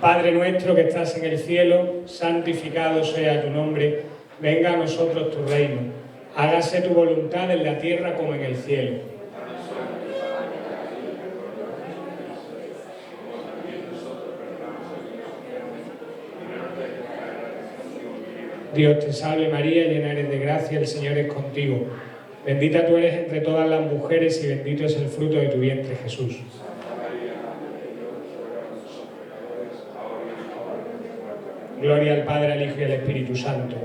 Padre nuestro que estás en el cielo, santificado sea tu nombre, venga a nosotros tu reino, hágase tu voluntad en la tierra como en el cielo. Dios te salve María, llena eres de gracia, el Señor es contigo. Bendita tú eres entre todas las mujeres y bendito es el fruto de tu vientre, Jesús. Gloria al Padre, al Hijo y al Espíritu Santo.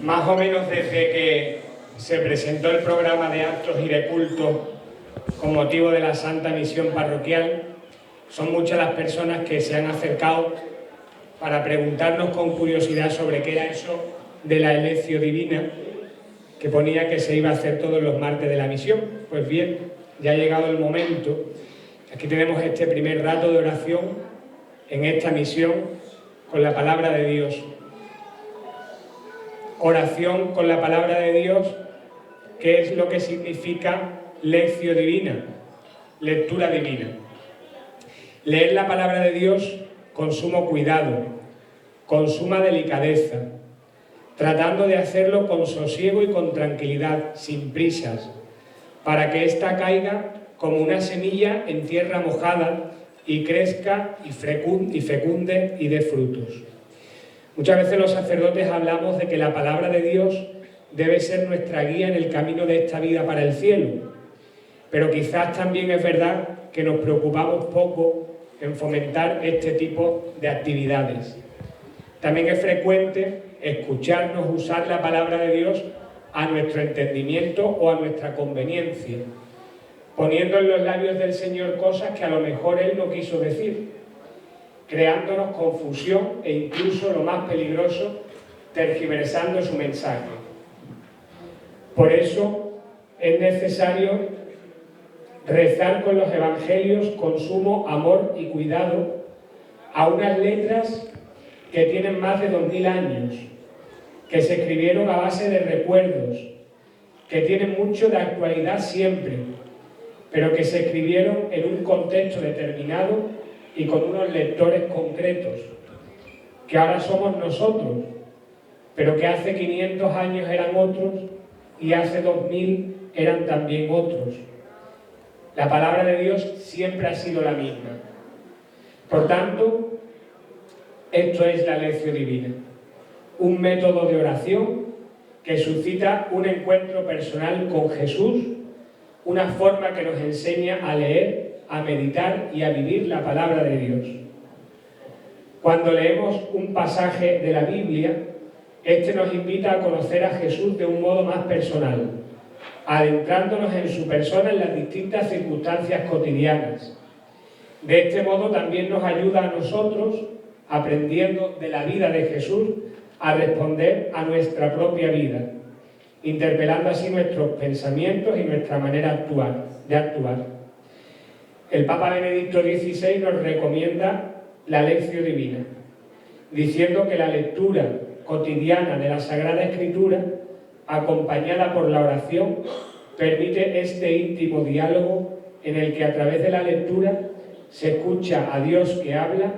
Más o menos desde que se presentó el programa de actos y de culto con motivo de la Santa Misión Parroquial, son muchas las personas que se han acercado para preguntarnos con curiosidad sobre qué era eso de la elección divina, que ponía que se iba a hacer todos los martes de la misión. Pues bien, ya ha llegado el momento. Aquí tenemos este primer rato de oración en esta misión con la palabra de Dios. Oración con la palabra de Dios, que es lo que significa lección divina, lectura divina. Leer la palabra de Dios con sumo cuidado, con suma delicadeza, tratando de hacerlo con sosiego y con tranquilidad, sin prisas, para que ésta caiga como una semilla en tierra mojada y crezca y fecunde y dé frutos. Muchas veces los sacerdotes hablamos de que la palabra de Dios debe ser nuestra guía en el camino de esta vida para el cielo, pero quizás también es verdad que nos preocupamos poco en fomentar este tipo de actividades. También es frecuente escucharnos usar la palabra de Dios a nuestro entendimiento o a nuestra conveniencia, poniendo en los labios del Señor cosas que a lo mejor Él no quiso decir, creándonos confusión e incluso, lo más peligroso, tergiversando su mensaje. Por eso es necesario rezar con los evangelios con sumo amor y cuidado a unas letras que tienen más de 2000 años, que se escribieron a base de recuerdos, que tienen mucho de actualidad siempre, pero que se escribieron en un contexto determinado y con unos lectores concretos, que ahora somos nosotros, pero que hace 500 años eran otros y hace 2000 eran también otros. La palabra de Dios siempre ha sido la misma. Por tanto, esto es la lección divina, un método de oración que suscita un encuentro personal con Jesús, una forma que nos enseña a leer, a meditar y a vivir la palabra de Dios. Cuando leemos un pasaje de la Biblia, este nos invita a conocer a Jesús de un modo más personal, adentrándonos en su persona en las distintas circunstancias cotidianas. De este modo también nos ayuda a nosotros, aprendiendo de la vida de Jesús, a responder a nuestra propia vida, interpelando así nuestros pensamientos y nuestra manera de actuar. El Papa Benedicto XVI nos recomienda la lección divina, diciendo que la lectura cotidiana de la Sagrada Escritura, acompañada por la oración, permite este íntimo diálogo en el que a través de la lectura se escucha a Dios que habla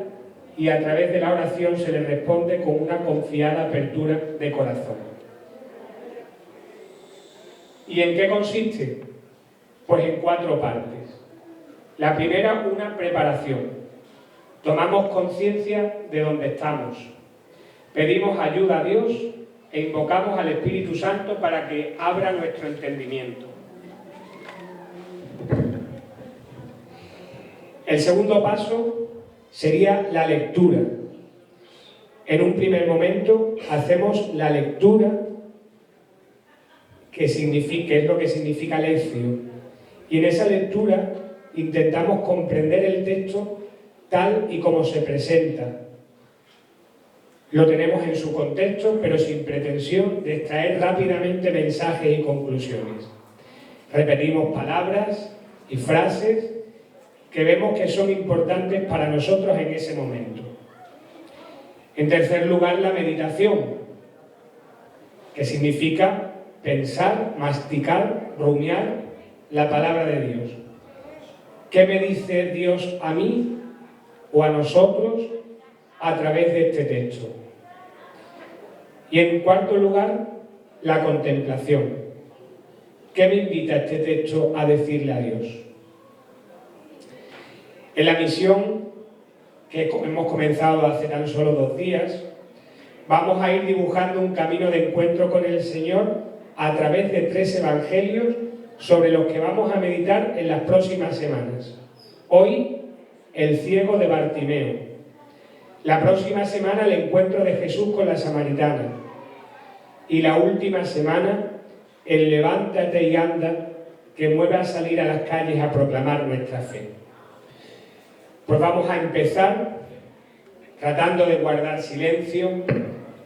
y a través de la oración se le responde con una confiada apertura de corazón. ¿Y en qué consiste? Pues en 4 partes. La primera, una preparación. Tomamos conciencia de dónde estamos. Pedimos ayuda a Dios e invocamos al Espíritu Santo para que abra nuestro entendimiento. El segundo paso sería la lectura. En un primer momento hacemos la lectura, que es lo que significa lección. Y en esa lectura intentamos comprender el texto tal y como se presenta. Lo tenemos en su contexto, pero sin pretensión de extraer rápidamente mensajes y conclusiones. Repetimos palabras y frases que vemos que son importantes para nosotros en ese momento. En tercer lugar, la meditación, que significa pensar, masticar, rumiar la palabra de Dios. ¿Qué me dice Dios a mí o a nosotros a través de este texto? Y en cuarto lugar, la contemplación. ¿Qué me invita este texto a decirle a Dios? En la misión que hemos comenzado hace tan solo 2 días, vamos a ir dibujando un camino de encuentro con el Señor a través de 3 evangelios sobre los que vamos a meditar en las próximas semanas. Hoy, el ciego de Bartimeo. La próxima semana, el encuentro de Jesús con la samaritana. Y la última semana, el levántate y anda, que mueve a salir a las calles a proclamar nuestra fe. Pues vamos a empezar tratando de guardar silencio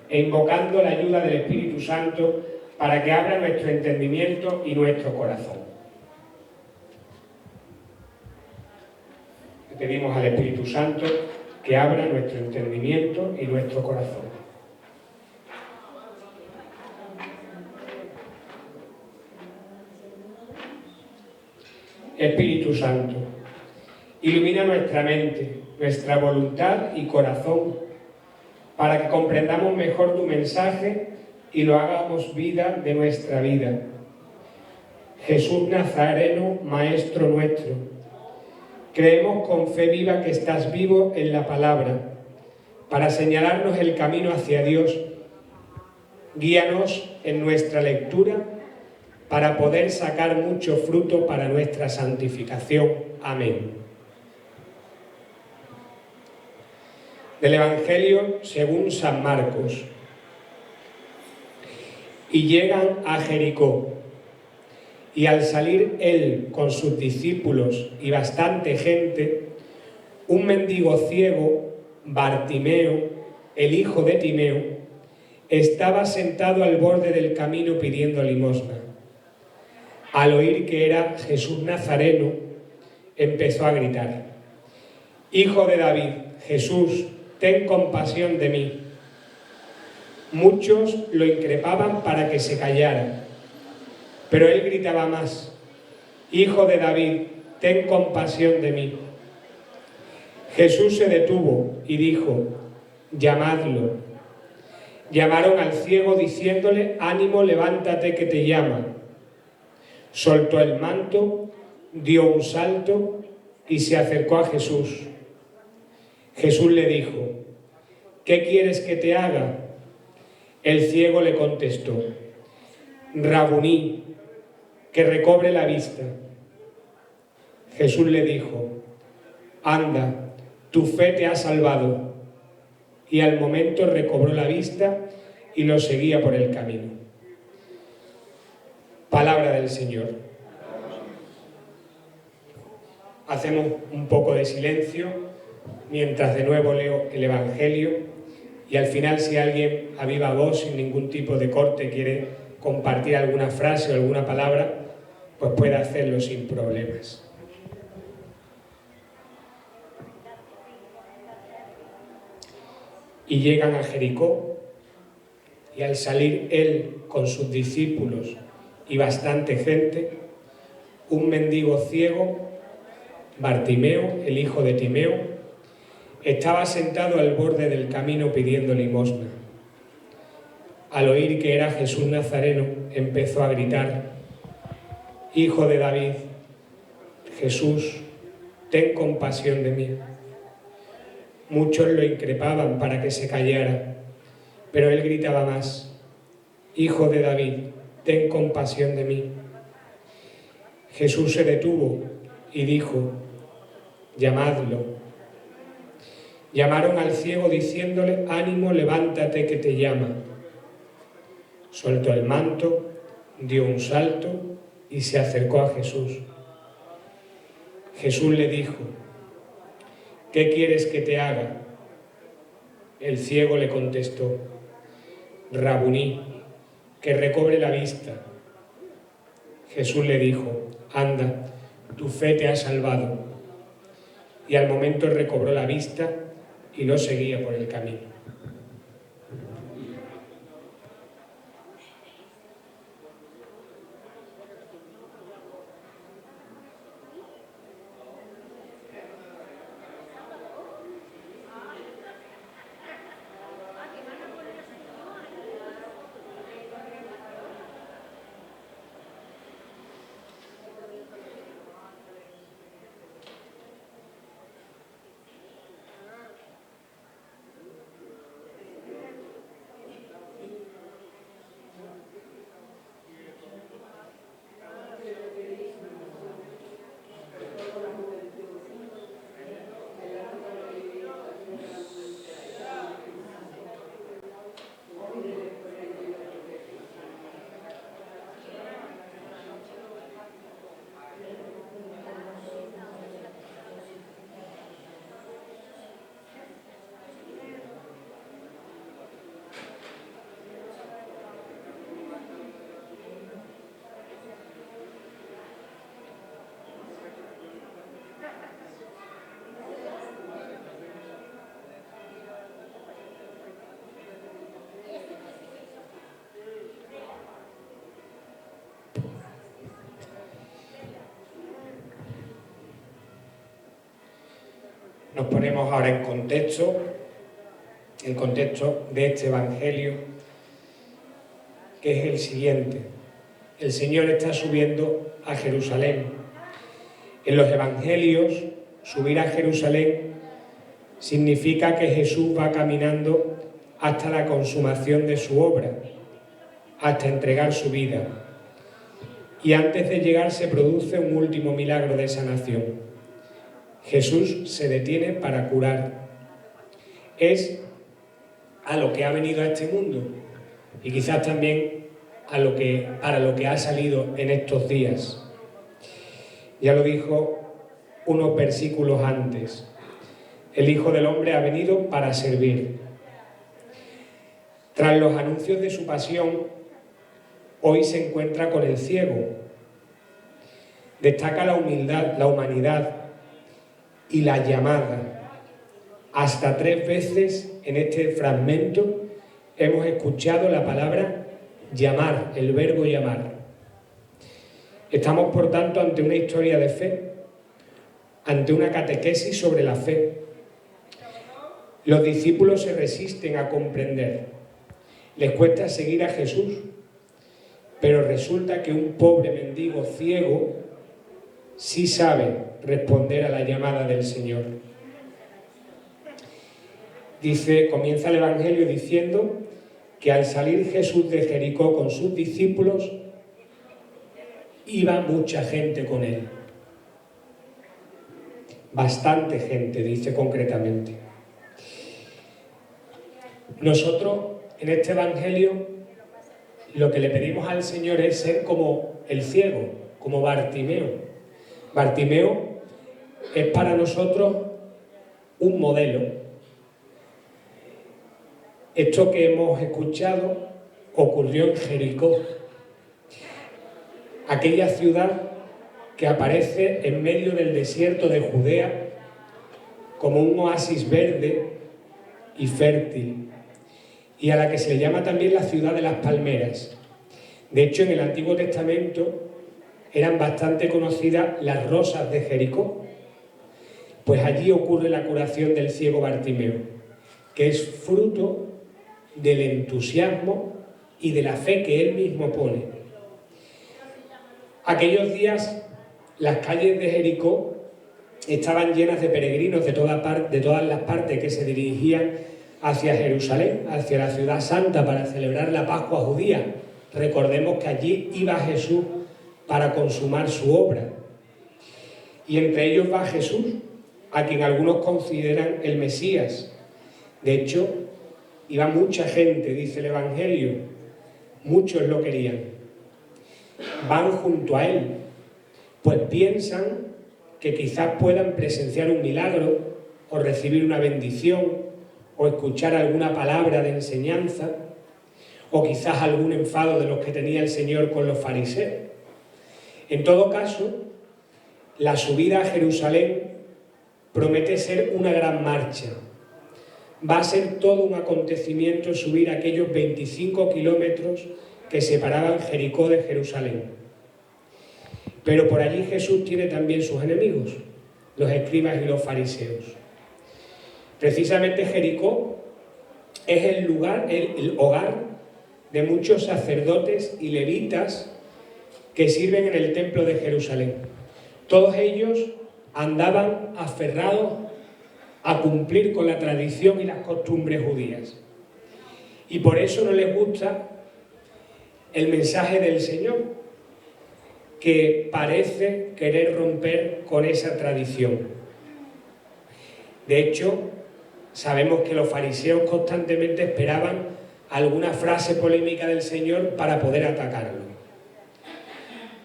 e invocando la ayuda del Espíritu Santo para que abra nuestro entendimiento y nuestro corazón. Le pedimos al Espíritu Santo que abra nuestro entendimiento y nuestro corazón. Espíritu Santo, ilumina nuestra mente, nuestra voluntad y corazón para que comprendamos mejor tu mensaje y lo hagamos vida de nuestra vida. Jesús Nazareno, Maestro nuestro, creemos con fe viva que estás vivo en la palabra para señalarnos el camino hacia Dios. Guíanos en nuestra lectura para poder sacar mucho fruto para nuestra santificación. Amén. Del Evangelio según San Marcos. Y llegan a Jericó, y al salir él con sus discípulos y bastante gente, un mendigo ciego, Bartimeo, el hijo de Timeo, estaba sentado al borde del camino pidiendo limosna. Al oír que era Jesús Nazareno, empezó a gritar: «Hijo de David, Jesús, ten compasión de mí». Muchos lo increpaban para que se callara, pero él gritaba más: «Hijo de David, ten compasión de mí». Jesús se detuvo y dijo: «Llamadlo». Llamaron al ciego diciéndole: «Ánimo, levántate, que te llama». Soltó el manto, dio un salto y se acercó a Jesús. Jesús le dijo: «¿Qué quieres que te haga?». El ciego le contestó: «Rabuní, que recobre la vista». Jesús le dijo: «Anda, tu fe te ha salvado». Y al momento recobró la vista y lo seguía por el camino. Palabra del Señor. Hacemos un poco de silencio mientras de nuevo leo el Evangelio y al final, si alguien a viva voz, sin ningún tipo de corte, quiere compartir alguna frase o alguna palabra, pues puede hacerlo sin problemas. Y llegan a Jericó, y al salir él con sus discípulos y bastante gente, un mendigo ciego, Bartimeo, el hijo de Timeo, estaba sentado al borde del camino pidiendo limosna. Al oír que era Jesús Nazareno, empezó a gritar: «Hijo de David, Jesús, ten compasión de mí». Muchos lo increpaban para que se callara, pero él gritaba más: «Hijo de David, ten compasión de mí». Jesús se detuvo y dijo: «Llamadlo». Llamaron al ciego diciéndole: «Ánimo, levántate, que te llama». Soltó el manto, dio un salto y se acercó a Jesús. Jesús le dijo: «¿Qué quieres que te haga?». El ciego le contestó: «Rabuní, que recobre la vista». Jesús le dijo: «Anda, tu fe te ha salvado». Y al momento recobró la vista y lo seguía por el camino. nos ponemos ahora en contexto, el contexto de este Evangelio, que es el siguiente. El Señor está subiendo a Jerusalén. En los Evangelios, subir a Jerusalén significa que Jesús va caminando hasta la consumación de su obra, hasta entregar su vida. Y antes de llegar se produce un último milagro de sanación. Jesús se detiene para curar. Es a lo que ha venido a este mundo y quizás también para lo que ha salido en estos días. Ya lo dijo unos versículos antes. El Hijo del Hombre ha venido para servir. Tras los anuncios de su pasión, hoy se encuentra con el ciego. Destaca la humildad, la humanidad y la llamada. Hasta 3 veces en este fragmento hemos escuchado la palabra llamar, el verbo llamar. Estamos, por tanto, ante una historia de fe, ante una catequesis sobre la fe. Los discípulos se resisten a comprender. Les cuesta seguir a Jesús, pero resulta que un pobre mendigo ciego sí sabe responder a la llamada del Señor. Comienza el Evangelio diciendo que al salir Jesús de Jericó con sus discípulos, iba mucha gente con él. Bastante gente, dice concretamente. Nosotros, en este Evangelio, lo que le pedimos al Señor es ser como el ciego, como Bartimeo. Bartimeo es para nosotros un modelo. Esto que hemos escuchado ocurrió en Jericó, aquella ciudad que aparece en medio del desierto de Judea como un oasis verde y fértil, y a la que se le llama también la ciudad de las palmeras. De hecho, en el Antiguo Testamento eran bastante conocidas las rosas de Jericó, pues allí ocurre la curación del ciego Bartimeo, que es fruto del entusiasmo y de la fe que él mismo pone. Aquellos días las calles de Jericó estaban llenas de peregrinos de todas las partes que se dirigían hacia Jerusalén, hacia la ciudad santa, para celebrar la Pascua judía. Recordemos que allí iba Jesús para consumar su obra. Y entre ellos va Jesús, a quien algunos consideran el Mesías. De hecho, iba mucha gente, dice el Evangelio, muchos lo querían. Van junto a él, pues piensan que quizás puedan presenciar un milagro o recibir una bendición o escuchar alguna palabra de enseñanza o quizás algún enfado de los que tenía el Señor con los fariseos. En todo caso, la subida a Jerusalén promete ser una gran marcha. Va a ser todo un acontecimiento subir aquellos 25 kilómetros que separaban Jericó de Jerusalén. Pero por allí Jesús tiene también sus enemigos, los escribas y los fariseos. Precisamente Jericó es el hogar de muchos sacerdotes y levitas que sirven en el templo de Jerusalén. Todos ellos andaban aferrados a cumplir con la tradición y las costumbres judías. Y por eso no les gusta el mensaje del Señor, que parece querer romper con esa tradición. De hecho, sabemos que los fariseos constantemente esperaban alguna frase polémica del Señor para poder atacarlo.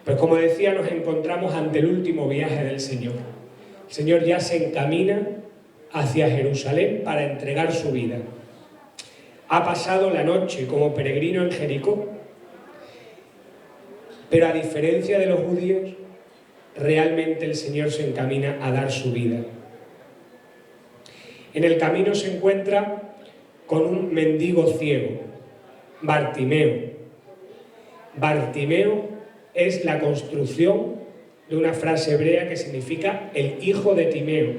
Pues como decía, nos encontramos ante el último viaje del Señor. El Señor ya se encamina hacia Jerusalén para entregar su vida. Ha pasado la noche como peregrino en Jericó, pero a diferencia de los judíos, realmente el Señor se encamina a dar su vida. En el camino se encuentra con un mendigo ciego, Bartimeo. Bartimeo es la construcción de una frase hebrea que significa el hijo de Timeo.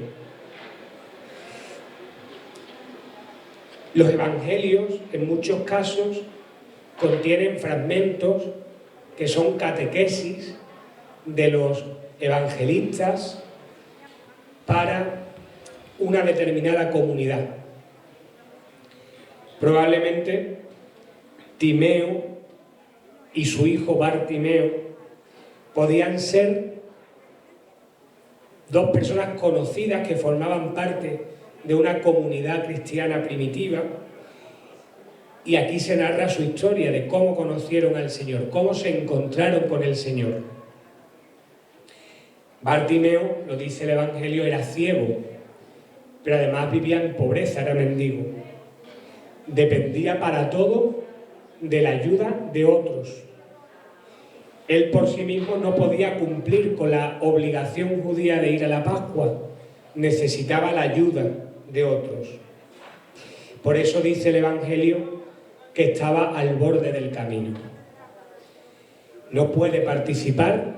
Los evangelios, en muchos casos, contienen fragmentos que son catequesis de los evangelistas para una determinada comunidad. Probablemente Timeo y su hijo Bartimeo podían ser dos personas conocidas que formaban parte de una comunidad cristiana primitiva, y aquí se narra su historia de cómo conocieron al Señor, cómo se encontraron con el Señor. Bartimeo, lo dice el Evangelio, era ciego, pero además vivía en pobreza, era mendigo. Dependía para todo de la ayuda de otros. Él por sí mismo no podía cumplir con la obligación judía de ir a la Pascua, necesitaba la ayuda de otros. Por eso dice el Evangelio que estaba al borde del camino. No puede participar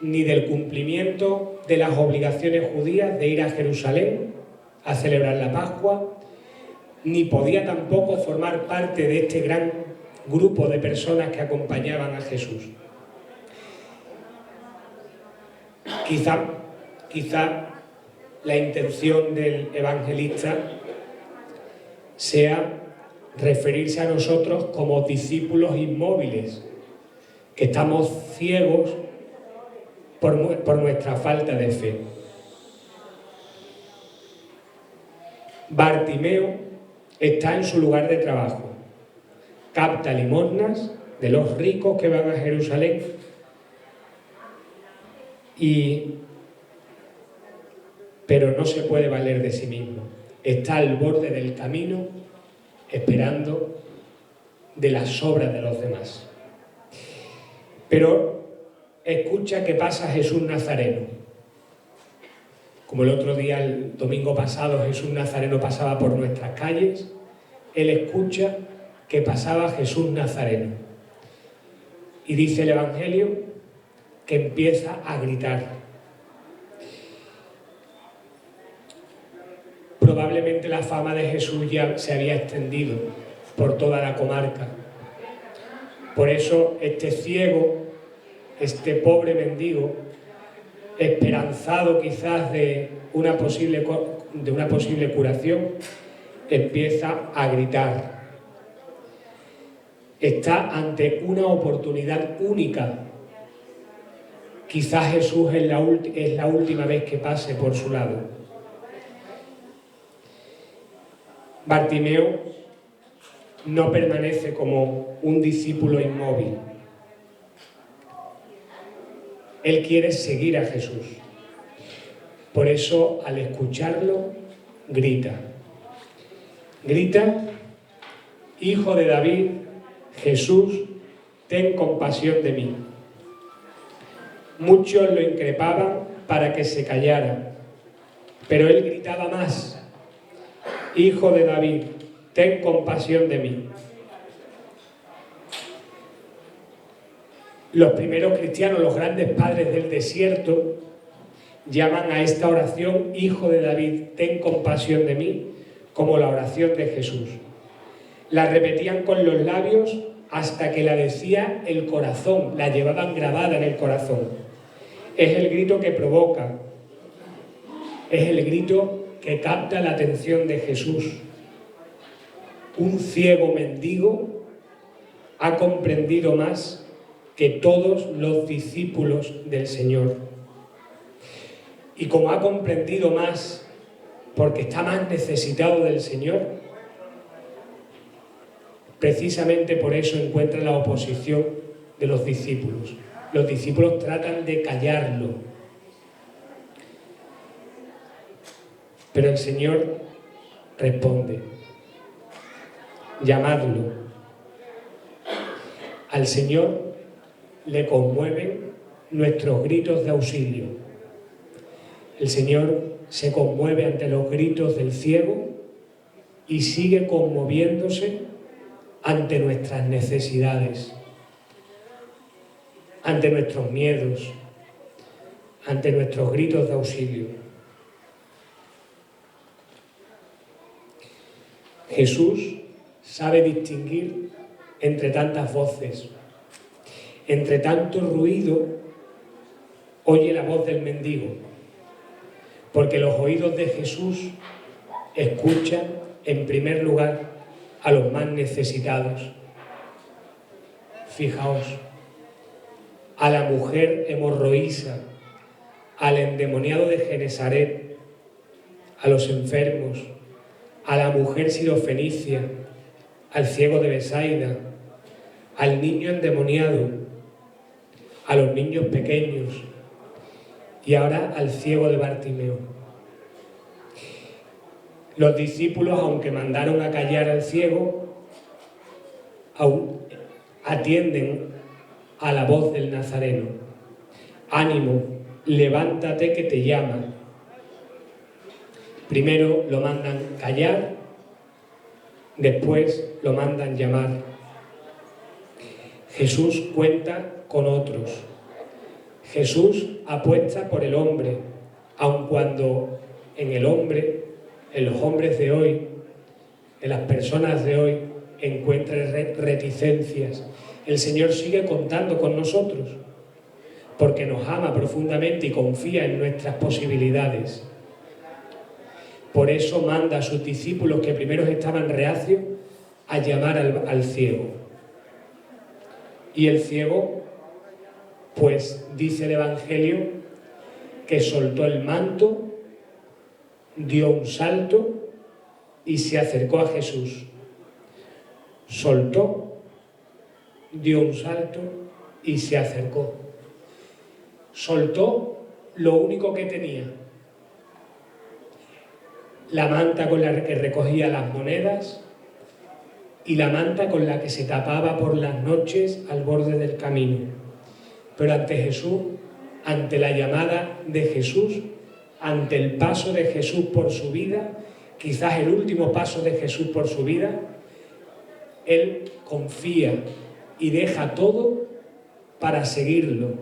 ni del cumplimiento de las obligaciones judías de ir a Jerusalén a celebrar la Pascua, ni podía tampoco formar parte de este gran grupo de personas que acompañaban a Jesús. Quizá la intención del evangelista sea referirse a nosotros como discípulos inmóviles, que estamos ciegos por nuestra falta de fe. Bartimeo está en su lugar de trabajo, capta limosnas de los ricos que van a Jerusalén pero no se puede valer de sí mismo. Está al borde del camino esperando de las obras de los demás. Pero escucha que pasa Jesús Nazareno. Como el otro día, el domingo pasado, Jesús Nazareno pasaba por nuestras calles, él escucha que pasaba Jesús Nazareno. Y dice el Evangelio que empieza a gritar. Probablemente la fama de Jesús ya se había extendido por toda la comarca. Por eso este ciego, este pobre mendigo, esperanzado quizás de una posible curación, empieza a gritar. Está ante una oportunidad única. Quizás Jesús es la última vez que pase por su lado. Bartimeo no permanece como un discípulo inmóvil. Él quiere seguir a Jesús. Por eso, al escucharlo, grita. Grita: Hijo de David, Jesús, ten compasión de mí. Muchos lo increpaban para que se callara, pero él gritaba más: Hijo de David, ten compasión de mí. Los primeros cristianos, los grandes padres del desierto, llaman a esta oración Hijo de David, ten compasión de mí, como la oración de Jesús. La repetían con los labios hasta que la decía el corazón, la llevaban grabada en el corazón. Es el grito que provoca, es el grito que capta la atención de Jesús. Un ciego mendigo ha comprendido más que todos los discípulos del Señor. Y como ha comprendido más, porque está más necesitado del Señor, precisamente por eso encuentra la oposición de los discípulos. Los discípulos tratan de callarlo, pero el Señor responde: llamadlo. Al Señor le conmueven nuestros gritos de auxilio. El Señor se conmueve ante los gritos del ciego y sigue conmoviéndose ante nuestras necesidades, ante nuestros miedos, ante nuestros gritos de auxilio. Jesús sabe distinguir entre tantas voces. Entre tanto ruido, oye la voz del mendigo, porque los oídos de Jesús escuchan en primer lugar a los más necesitados. Fijaos, a la mujer hemorroísa, al endemoniado de Genesaret, a los enfermos, a la mujer sirofenicia, al ciego de Besaida, al niño endemoniado, a los niños pequeños y ahora al ciego de Bartimeo. Los discípulos, aunque mandaron a callar al ciego, aún atienden a la voz del Nazareno. Ánimo, levántate que te llama. Primero lo mandan callar, después lo mandan llamar. Jesús cuenta con otros. Jesús apuesta por el hombre, aun cuando en los hombres de hoy, en las personas de hoy, encuentre reticencias. El Señor sigue contando con nosotros, porque nos ama profundamente y confía en nuestras posibilidades. Por eso manda a sus discípulos, que primero estaban reacios, a llamar al ciego. Y el ciego, pues dice el Evangelio, que soltó el manto, dio un salto y se acercó a Jesús. Soltó, dio un salto y se acercó. Soltó lo único que tenía: la manta con la que recogía las monedas y la manta con la que se tapaba por las noches al borde del camino. Pero ante Jesús, ante la llamada de Jesús, ante el paso de Jesús por su vida, quizás el último paso de Jesús por su vida, él confía y deja todo para seguirlo.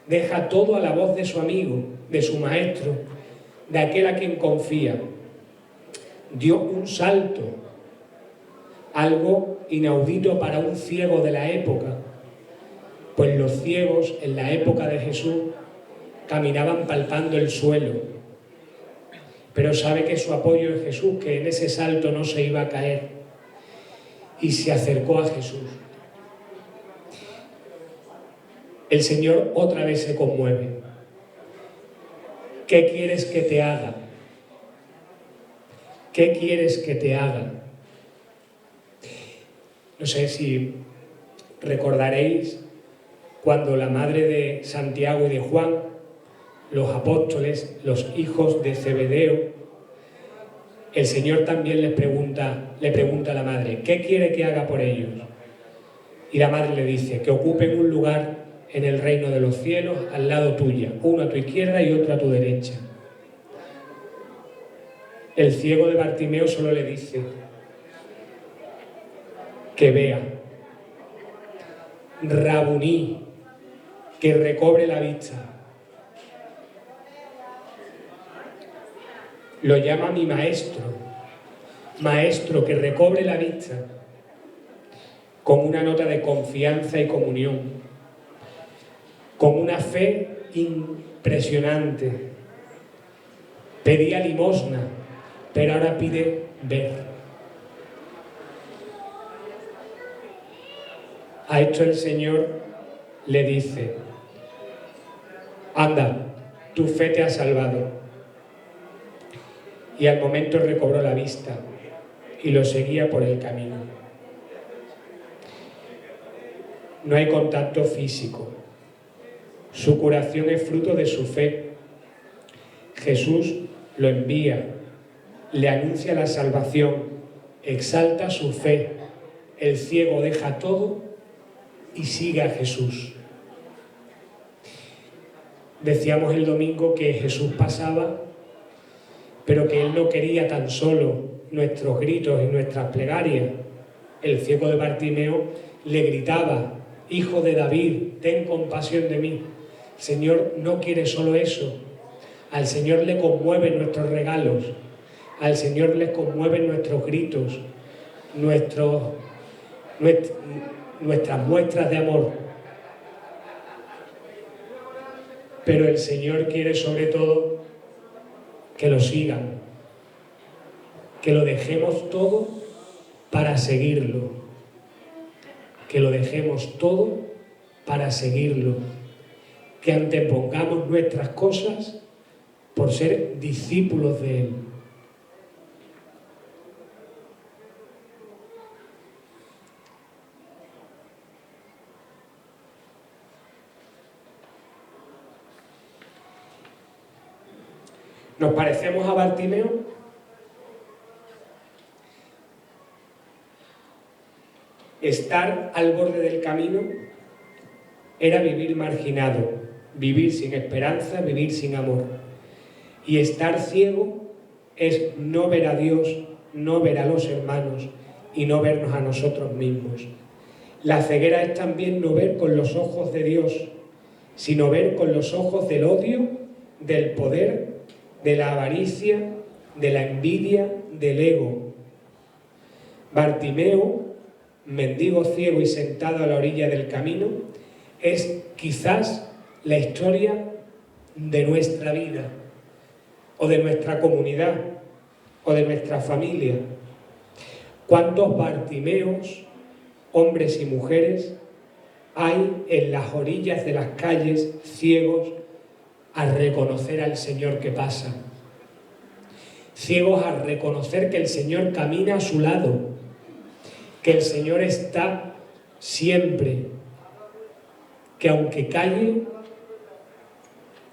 Deja todo a la voz de su amigo, de su maestro, de aquel a quien confía. Dio un salto, algo inaudito para un ciego de la época, pues los ciegos en la época de Jesús caminaban palpando el suelo, pero sabe que su apoyo es Jesús, que en ese salto no se iba a caer, y se acercó a Jesús. El Señor otra vez se conmueve. ¿Qué quieres que te haga? ¿Qué quieres que te haga? No sé si recordaréis cuando la madre de Santiago y de Juan, los apóstoles, los hijos de Zebedeo, el Señor también le pregunta a la madre: ¿qué quiere que haga por ellos? Y la madre le dice: que ocupen un lugar en el reino de los cielos al lado tuya, uno a tu izquierda y otro a tu derecha. El ciego de Bartimeo solo le dice que vea. Rabuní, que recobre la vista. Lo llama mi maestro, maestro que recobre la vista, con una nota de confianza y comunión, con una fe impresionante. Pedía limosna, pero ahora pide ver. A esto el Señor le dice: anda, tu fe te ha salvado. Y al momento recobró la vista y lo seguía por el camino. No hay contacto físico. Su curación es fruto de su fe. Jesús lo envía, le anuncia la salvación, exalta su fe. El ciego deja todo y sigue a Jesús. Decíamos el domingo que Jesús pasaba, pero que Él no quería tan solo nuestros gritos y nuestras plegarias. El ciego de Bartimeo le gritaba: Hijo de David, ten compasión de mí. El Señor no quiere solo eso. Al Señor le conmueven nuestros regalos, al Señor le conmueven nuestros gritos, nuestros, nuest- nuestras muestras de amor. Pero el Señor quiere sobre todo que lo sigan, que lo dejemos todo para seguirlo, que lo dejemos todo para seguirlo, que antepongamos nuestras cosas por ser discípulos de Él. ¿Nos parecemos a Bartimeo? Estar al borde del camino era vivir marginado, vivir sin esperanza, vivir sin amor. Y estar ciego es no ver a Dios, no ver a los hermanos y no vernos a nosotros mismos. La ceguera es también no ver con los ojos de Dios, sino ver con los ojos del odio, del poder, de la avaricia, de la envidia, del ego. Bartimeo, mendigo ciego y sentado a la orilla del camino, es quizás la historia de nuestra vida, o de nuestra comunidad, o de nuestra familia. ¿Cuántos Bartimeos, hombres y mujeres, hay en las orillas de las calles ciegos a reconocer al Señor que pasa? Ciegos a reconocer que el Señor camina a su lado, que el Señor está siempre, que aunque calle,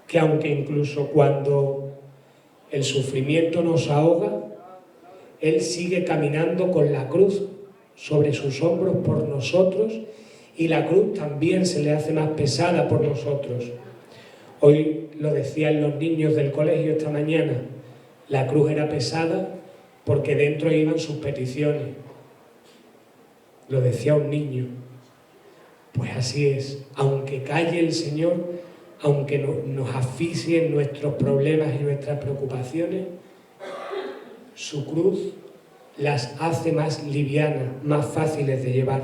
que aunque incluso cuando el sufrimiento nos ahoga, Él sigue caminando con la cruz sobre sus hombros por nosotros, y la cruz también se le hace más pesada por nosotros. Hoy lo decían los niños del colegio esta mañana, la cruz era pesada porque dentro iban sus peticiones. Lo decía un niño. Pues así es, aunque calle el Señor, aunque nos asfixien nuestros problemas y nuestras preocupaciones, su cruz las hace más livianas, más fáciles de llevar.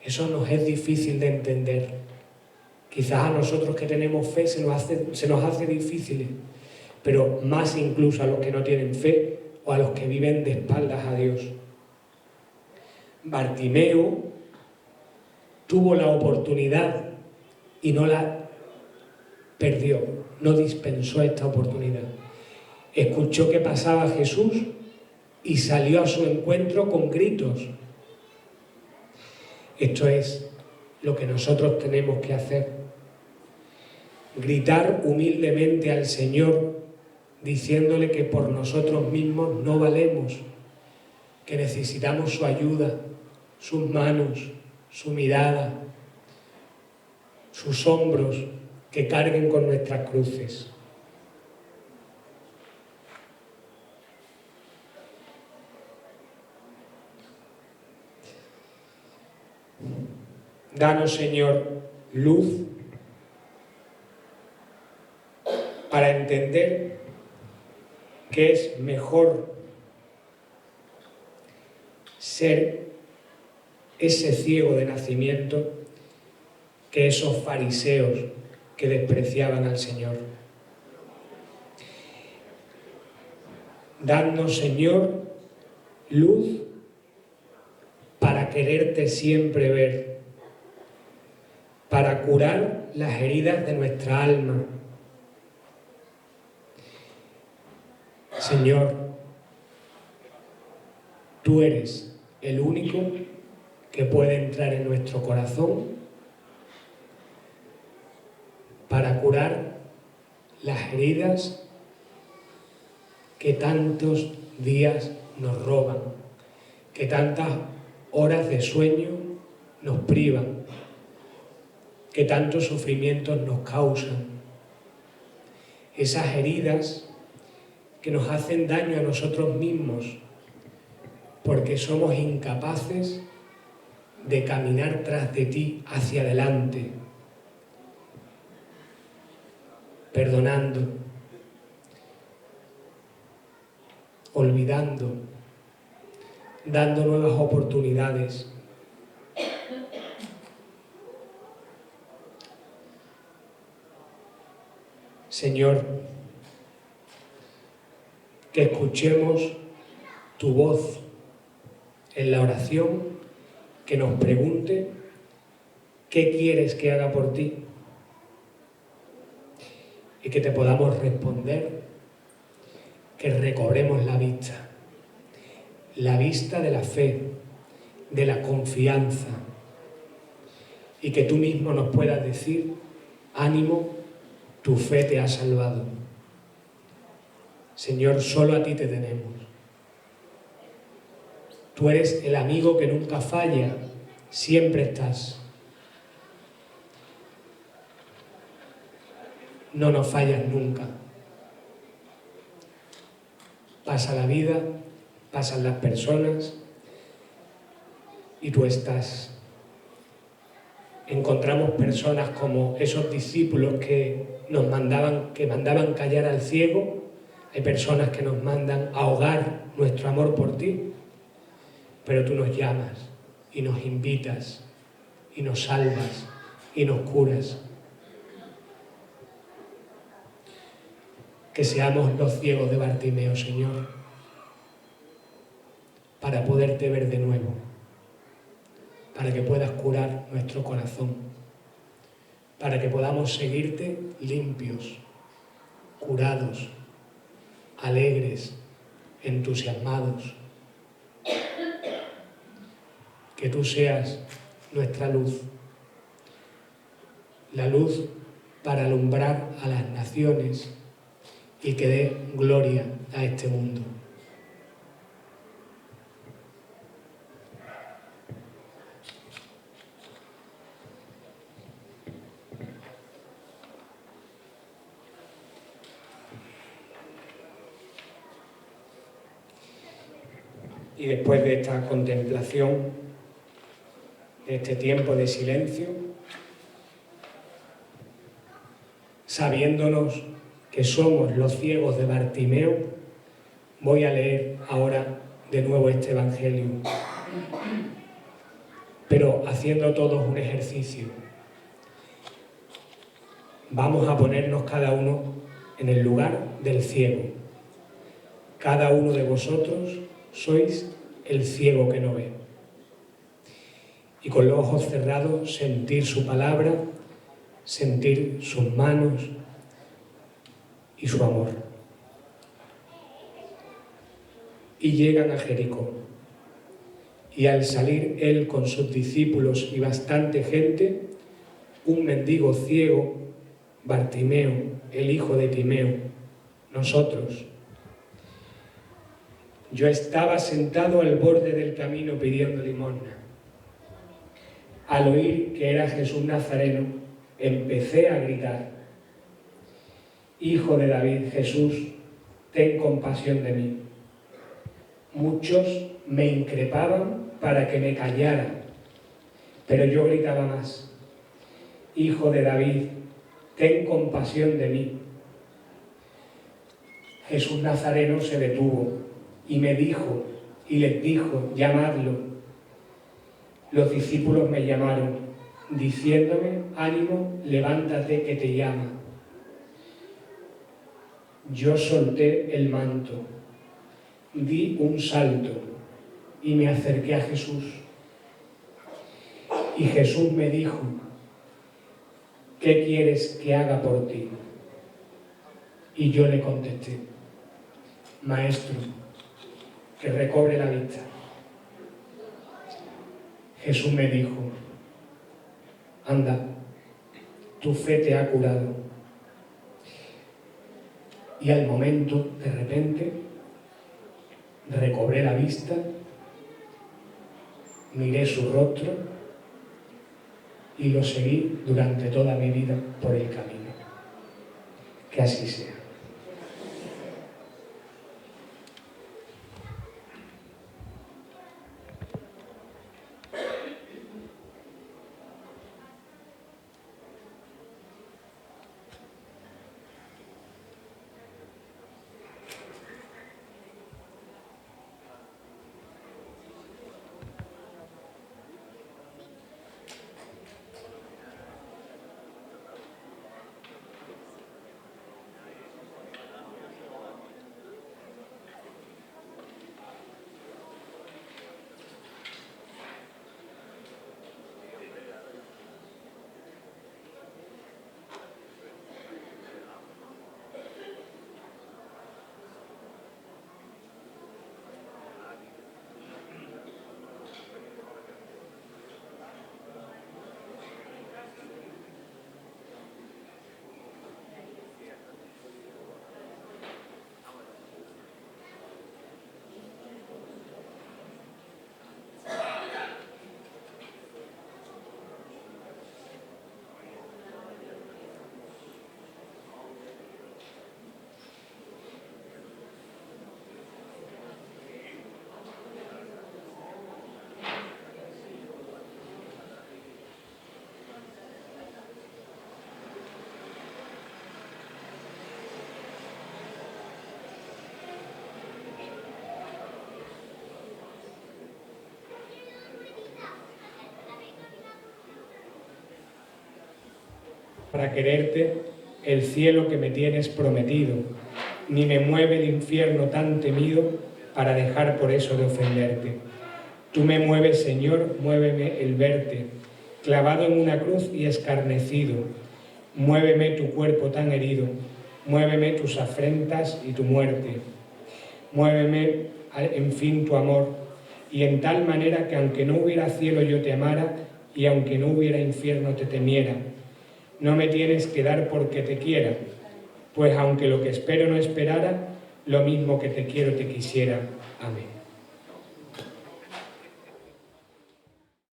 Eso nos es difícil de entender. Quizás a nosotros que tenemos fe se nos hace difícil, pero más incluso a los que no tienen fe o a los que viven de espaldas a Dios. Bartimeo tuvo la oportunidad y no la perdió, no dispensó esta oportunidad. Escuchó que pasaba Jesús y salió a su encuentro con gritos. Esto es lo que nosotros tenemos que hacer. Gritar humildemente al Señor, diciéndole que por nosotros mismos no valemos, que necesitamos su ayuda, sus manos, su mirada, sus hombros que carguen con nuestras cruces. Danos, Señor, luz para entender que es mejor ser ese ciego de nacimiento que esos fariseos que despreciaban al Señor. Danos, Señor, luz para quererte siempre ver, para curar las heridas de nuestra alma. Señor, tú eres el único que puede entrar en nuestro corazón para curar las heridas que tantos días nos roban, que tantas horas de sueño nos privan, que tantos sufrimientos nos causan. Esas heridas que nos hacen daño a nosotros mismos porque somos incapaces de caminar tras de ti hacia adelante, perdonando, olvidando, dando nuevas oportunidades. Señor, que escuchemos tu voz en la oración, que nos pregunte qué quieres que haga por ti y que te podamos responder, que recobremos la vista de la fe, de la confianza, y que tú mismo nos puedas decir: ánimo, tu fe te ha salvado. Señor, solo a ti te tenemos. Tú eres el amigo que nunca falla, siempre estás. No nos fallas nunca. Pasa la vida, pasan las personas y tú estás. Encontramos personas como esos discípulos que mandaban callar al ciego. Hay personas que nos mandan ahogar nuestro amor por ti, pero tú nos llamas y nos invitas y nos salvas y nos curas. Que seamos los ciegos de Bartimeo, Señor, para poderte ver de nuevo, para que puedas curar nuestro corazón, para que podamos seguirte limpios, curados, alegres, entusiasmados. Que tú seas nuestra luz, la luz para alumbrar a las naciones y que dé gloria a este mundo. Y después de esta contemplación, de este tiempo de silencio, sabiéndonos que somos los ciegos de Bartimeo, voy a leer ahora de nuevo este Evangelio, pero haciendo todos un ejercicio. Vamos a ponernos cada uno en el lugar del ciego. Cada uno de vosotros sois el ciego que no ve. Y con los ojos cerrados sentir su palabra, sentir sus manos y su amor. Y llegan a Jericó. Y al salir él con sus discípulos y bastante gente, un mendigo ciego, Bartimeo, el hijo de Timeo, nosotros. Yo estaba sentado al borde del camino pidiendo limosna. Al oír que era Jesús Nazareno, empecé a gritar: Hijo de David, Jesús, ten compasión de mí. Muchos me increpaban para que me callara, pero yo gritaba más: Hijo de David, ten compasión de mí. Jesús Nazareno se detuvo y me dijo, y les dijo: llamadlo. Los discípulos me llamaron, diciéndome: ánimo, levántate, que te llama. Yo solté el manto, di un salto y me acerqué a Jesús. Y Jesús me dijo: ¿qué quieres que haga por ti? Y yo le contesté: Maestro, que recobre la vista. Jesús me dijo: anda, tu fe te ha curado. Y al momento, de repente, recobré la vista, miré su rostro y lo seguí durante toda mi vida por el camino. Que así sea. para quererte el cielo que me tienes prometido, ni me mueve el infierno tan temido para dejar por eso de ofenderte. Tú me mueves, Señor, muéveme el verte, clavado en una cruz y escarnecido. Muéveme tu cuerpo tan herido, muéveme tus afrentas y tu muerte. Muéveme, en fin, tu amor, y en tal manera que aunque no hubiera cielo yo te amara, y aunque no hubiera infierno te temiera. No me tienes que dar porque te quiera, pues aunque lo que espero no esperara, lo mismo que te quiero te quisiera. Amén.